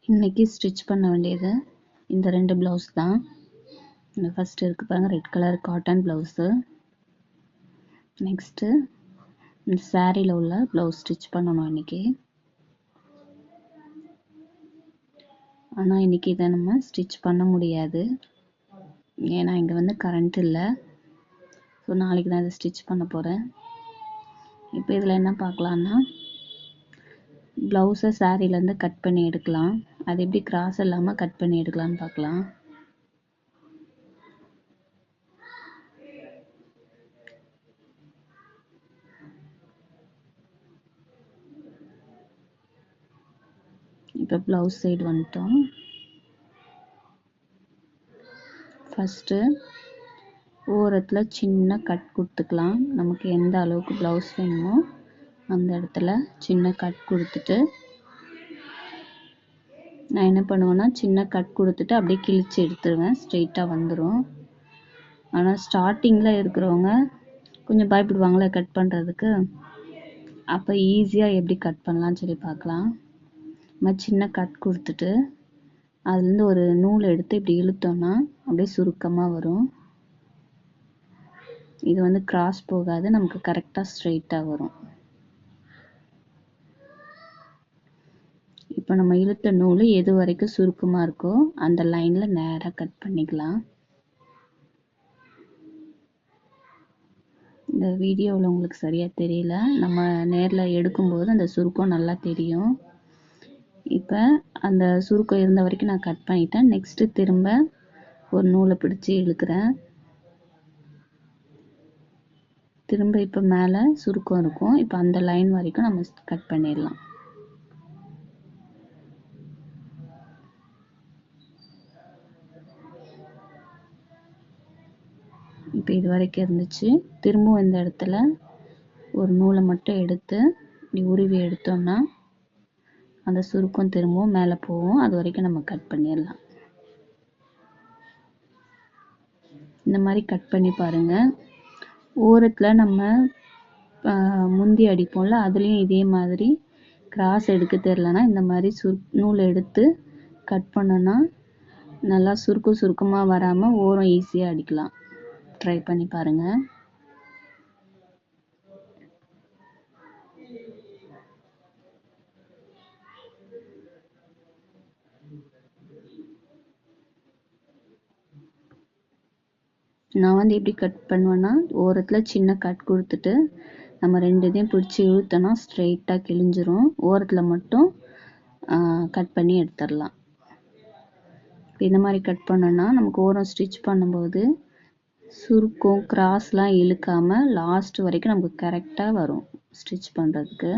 இன்னைக்கு ஸ்டிச் பண்ண வேண்டியது இந்த 2 ப்ளவுஸ் தான். இந்த ஃபர்ஸ்ட் இருக்கு பாருங்க, red colour cotton blouse. Next இந்த சாரியில் உள்ள ப்ளவுஸ் ஸ்டிச் பண்ணணும் இன்னைக்கு. ஆனால் இன்னைக்கு இதை நம்ம ஸ்டிச் பண்ண முடியாது, ஏன்னா இங்கே வந்து கரண்ட் இல்லை. ஸோ நாளைக்கு தான் இதை ஸ்டிச் பண்ண போகிறேன். இப்போ இதில் என்ன பார்க்கலான்னா, ப்ளவுஸை சாரியிலேருந்து கட் பண்ணி எடுக்கலாம். அது எப்படி கிராஸ் இல்லாமல் கட் பண்ணி எடுக்கலான்னு பார்க்கலாம். இப்போ ப்ளவுஸ் சைடு வந்துட்டோம். ஃபஸ்ட்டு ஓரத்தில் சின்ன கட் கொடுத்துக்கலாம். நமக்கு எந்த அளவுக்கு ப்ளவுஸ் வேணுமோ அந்த இடத்துல சின்ன கட் கொடுத்துட்டு, நான் என்ன பண்ணுவேன்னா சின்ன கட் கொடுத்துட்டு அப்படியே கிழிச்சு எடுத்துருவேன், ஸ்ட்ரெயிட்டாக வந்துடும். ஆனால் ஸ்டார்டிங்கில் இருக்கிறவங்க கொஞ்சம் பயப்படுவாங்களே கட் பண்ணுறதுக்கு. அப்போ ஈஸியாக எப்படி கட் பண்ணலான்னு சொல்லி பார்க்கலாம். நம்ம சின்ன கட் கொடுத்துட்டு அதுலேருந்து ஒரு நூல் எடுத்து இப்படி இழுத்தோம்னா அப்படியே சுருக்கமாக வரும். இது வந்து கிராஸ் போகாது, நமக்கு கரெக்டாக ஸ்ட்ரெயிட்டாக வரும். இப்போ நம்ம இழுத்த நூல் எது வரைக்கும் சுருக்கமாக இருக்கோ அந்த லைனில் நேராக கட் பண்ணிக்கலாம். இந்த வீடியோவில் உங்களுக்கு சரியாக தெரியல, நம்ம நேரில் எடுக்கும்போது அந்த சுருக்கம் நல்லா தெரியும். இப்போ அந்த சுருக்கம் இருந்த வரைக்கும் நான் கட் பண்ணிட்டேன். நெக்ஸ்ட்டு திரும்ப ஒரு நூலை பிடிச்சி இழுக்கிறேன். திரும்ப இப்போ மேலே சுருக்கம் இருக்கும். இப்போ அந்த லைன் வரைக்கும் நம்ம கட் பண்ணிடலாம். இப்போ இது வரைக்கும் இருந்துச்சு. திரும்பவும் இந்த இடத்துல ஒரு நூலை மட்டும் எடுத்து இப்படி உருவி எடுத்தோம்னா அந்த சுருக்கம் திரும்பவும் மேலே போகும். அது வரைக்கும் நம்ம கட் பண்ணிடலாம். இந்த மாதிரி கட் பண்ணி பாருங்கள். ஓரத்தில் நம்ம முந்தி அடிப்போம்ல, அதுலேயும் இதே மாதிரி கிராஸ் எடுக்க தெரிலனா இந்த மாதிரி நூலை எடுத்து கட் பண்ணோன்னா நல்லா சுருக்கமாக வராமல் ஓரம் ஈஸியாக அடிக்கலாம். ட்ரை பண்ணி பாருங்கள். நான் வந்து எப்படி கட் பண்ணுவேன்னா, ஓரத்தில் சின்ன கட் கொடுத்துட்டு நம்ம 2 இதையும் பிடிச்சி இழுத்தோன்னா ஸ்ட்ரெயிட்டாக கிழிஞ்சிரும். ஓரத்தில் மட்டும் கட் பண்ணி எடுத்துடலாம். இந்த மாதிரி கட் பண்ணோன்னா நமக்கு ஓரம் ஸ்டிச் பண்ணும்போது சுருக்கம் கிராஸ்லாம் இழுக்காமல் லாஸ்ட் வரைக்கும் நமக்கு கரெக்டாக வரும் ஸ்டிச் பண்ணுறதுக்கு.